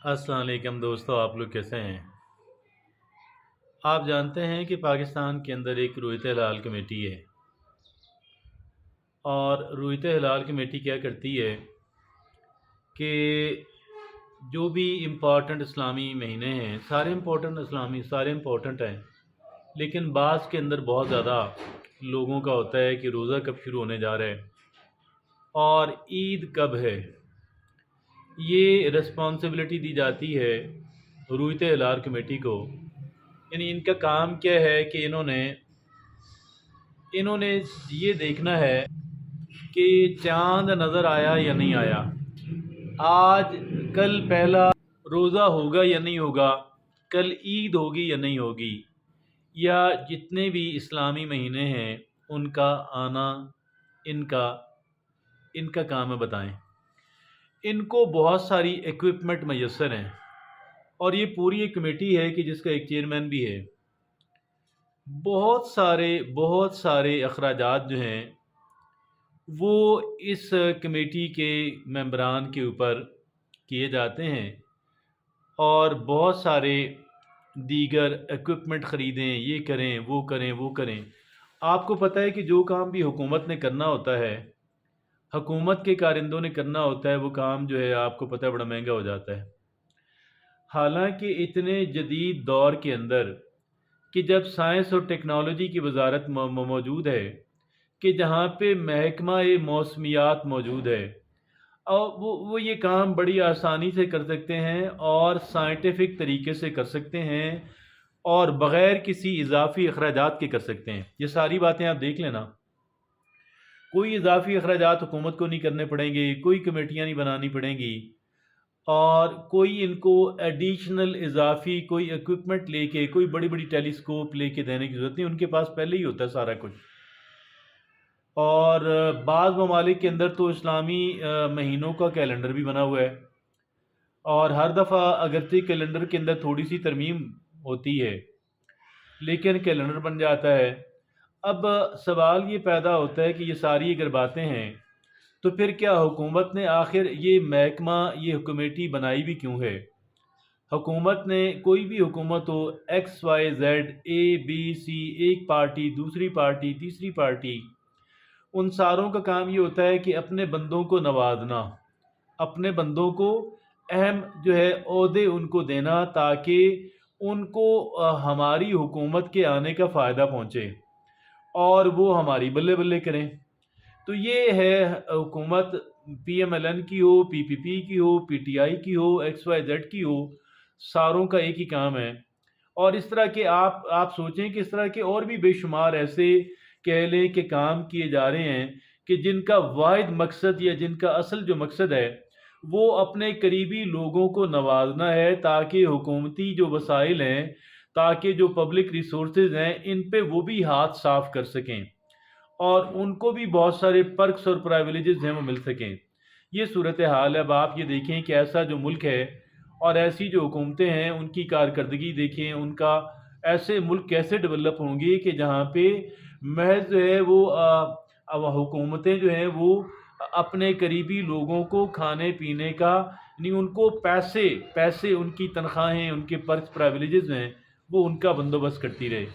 السلام علیکم دوستو، آپ لوگ کیسے ہیں؟ آپ جانتے ہیں کہ پاکستان کے اندر ایک رویت ہلال کمیٹی ہے، اور رویت ہلال کمیٹی کیا کرتی ہے کہ جو بھی امپورٹنٹ اسلامی مہینے ہیں، سارے امپورٹنٹ ہیں، لیکن بعض کے اندر بہت زیادہ لوگوں کا ہوتا ہے کہ روزہ کب شروع ہونے جا رہا ہے اور عید کب ہے۔ یہ رسپانسبلٹی دی جاتی ہے رویت ہلال کمیٹی کو، یعنی ان کا کام کیا ہے کہ انہوں نے یہ دیکھنا ہے کہ چاند نظر آیا یا نہیں آیا، آج کل پہلا روزہ ہوگا یا نہیں ہوگا، کل عید ہوگی یا نہیں ہوگی، یا جتنے بھی اسلامی مہینے ہیں ان کا آنا ان کا کام ہے بتائیں۔ ان کو بہت ساری ایکوپمنٹ میسر ہیں، اور یہ پوری ایک کمیٹی ہے کہ جس کا ایک چیئرمین بھی ہے۔ بہت سارے اخراجات جو ہیں وہ اس کمیٹی کے ممبران کے اوپر کیے جاتے ہیں، اور بہت سارے دیگر ایکوپمنٹ خریدیں، یہ کریں وہ کریں۔ آپ کو پتہ ہے کہ جو کام بھی حکومت نے کرنا ہوتا ہے، حکومت کے کارندوں نے کرنا ہوتا ہے، وہ کام جو ہے آپ کو پتہ ہے بڑا مہنگا ہو جاتا ہے۔ حالانکہ اتنے جدید دور کے اندر کہ جب سائنس اور ٹیکنالوجی کی وزارت موجود ہے، کہ جہاں پہ محکمہ موسمیات موجود ہے، اور وہ یہ کام بڑی آسانی سے کر سکتے ہیں اور سائنٹیفک طریقے سے کر سکتے ہیں، اور بغیر کسی اضافی اخراجات کے کر سکتے ہیں۔ یہ ساری باتیں آپ دیکھ لینا، کوئی اضافی اخراجات حکومت کو نہیں کرنے پڑیں گے، کوئی کمیٹیاں نہیں بنانی پڑیں گی، اور کوئی ان کو ایڈیشنل اضافی کوئی ایکوپمنٹ لے کے، کوئی بڑی بڑی ٹیلیسکوپ لے کے دینے کی ضرورت نہیں، ان کے پاس پہلے ہی ہوتا ہے سارا کچھ۔ اور بعض ممالک کے اندر تو اسلامی مہینوں کا کیلنڈر بھی بنا ہوا ہے، اور ہر دفعہ اگرچہ کیلنڈر کے اندر تھوڑی سی ترمیم ہوتی ہے لیکن کیلنڈر بن جاتا ہے۔ اب سوال یہ پیدا ہوتا ہے کہ یہ ساری اگر باتیں ہیں تو پھر کیا حکومت نے آخر یہ محکمہ، یہ کمیٹی بنائی بھی کیوں ہے؟ حکومت نے، کوئی بھی حکومت ہو، X Y Z A B C, ایک پارٹی دوسری پارٹی تیسری پارٹی، ان ساروں کا کام یہ ہوتا ہے کہ اپنے بندوں کو نوازنا، اپنے بندوں کو اہم جو ہے عہدے ان کو دینا، تاکہ ان کو ہماری حکومت کے آنے کا فائدہ پہنچے اور وہ ہماری بلے بلے کریں۔ تو یہ ہے حکومت، پی ایم ایل این کی ہو، پی پی پی کی ہو، پی ٹی آئی کی ہو، ایکس وائی زیڈ کی ہو، ساروں کا ایک ہی کام ہے۔ اور اس طرح کے آپ سوچیں کہ اس طرح کے اور بھی بے شمار ایسے کہہ لیں کہ کام کیے جا رہے ہیں کہ جن کا واحد مقصد یا جن کا اصل جو مقصد ہے وہ اپنے قریبی لوگوں کو نوازنا ہے، تاکہ حکومتی جو وسائل ہیں، تاکہ جو پبلک ریسورسز ہیں، ان پہ وہ بھی ہاتھ صاف کر سکیں اور ان کو بھی بہت سارے پرکس اور پرائیویلیجز ہیں وہ مل سکیں۔ یہ صورتحال ہے۔ اب آپ یہ دیکھیں کہ ایسا جو ملک ہے اور ایسی جو حکومتیں ہیں، ان کی کارکردگی دیکھیں، ان کا ایسے ملک کیسے ڈیولپ ہوں گے کہ جہاں پہ محض جو ہے وہ اب حکومتیں جو ہیں وہ اپنے قریبی لوگوں کو کھانے پینے کا، یعنی ان کو پیسے ان کی تنخواہیں، ان کے پرکس پرائیویلیجز ہیں، وہ ان کا بندوبست کرتی رہے۔